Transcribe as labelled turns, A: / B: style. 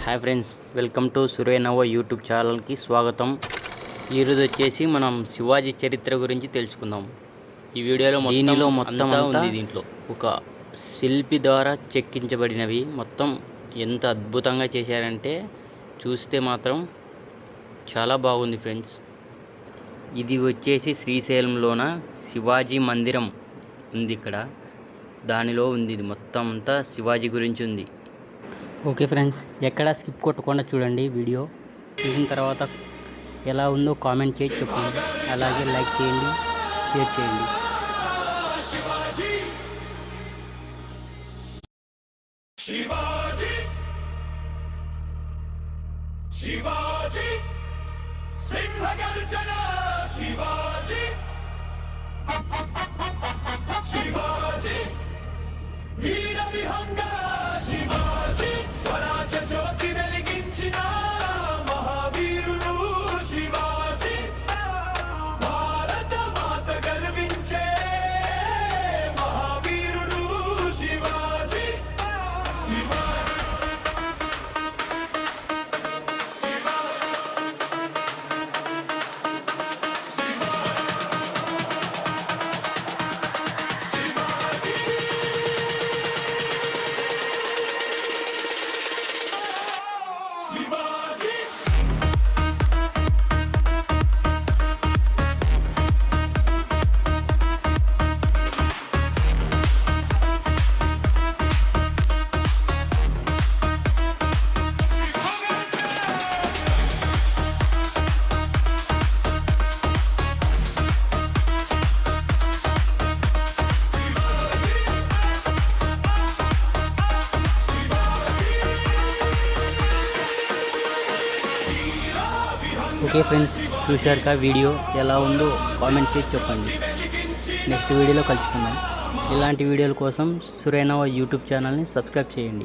A: Hi friends, welcome to సురేనవ YouTube ఛానల్కి స్వాగతం. ఈరోజు వచ్చేసి మనం శివాజీ చరిత్ర గురించి తెలుసుకుందాం. ఈ వీడియోలో మొత్తం ఉంది. దీంట్లో ఒక శిల్పి ద్వారా చెక్కించబడినవి మొత్తం ఎంత అద్భుతంగా చేశారంటే చూస్తే మాత్రం చాలా బాగుంది ఫ్రెండ్స్. ఇది వచ్చేసి శ్రీశైలంలోన శివాజీ మందిరం ఉంది. ఇక్కడ దానిలో ఉంది. ఇది మొత్తం అంతా శివాజీ గురించి ఉంది. ఓకే ఫ్రెండ్స్, ఎక్కడా స్కిప్ కొట్టకుండా చూడండి. వీడియో చూసిన తర్వాత ఎలా ఉందో కామెంట్ చేసి చెప్పండి. అలాగే లైక్ చేయండి, షేర్ చేయండి. శివాజీ శివాజీ సింహగర్జన శివాజీ శివాజీ వీర విహంగ శివాజీ స్వరాజ జ్యోతి వెలిగించిన మహావీరుడు శివాజీ భారత మాత గర్వించే మహావీరుడు శివాజీ ఓకే ఫ్రెండ్స్, చూశారుగా వీడియో ఎలా ఉందో కామెంట్ చేసి చెప్పండి. నెక్స్ట్ వీడియోలో కలుసుకుందాం. ఇలాంటి వీడియోల కోసం సురేనవ యూట్యూబ్ ఛానల్ని సబ్స్క్రైబ్ చేయండి.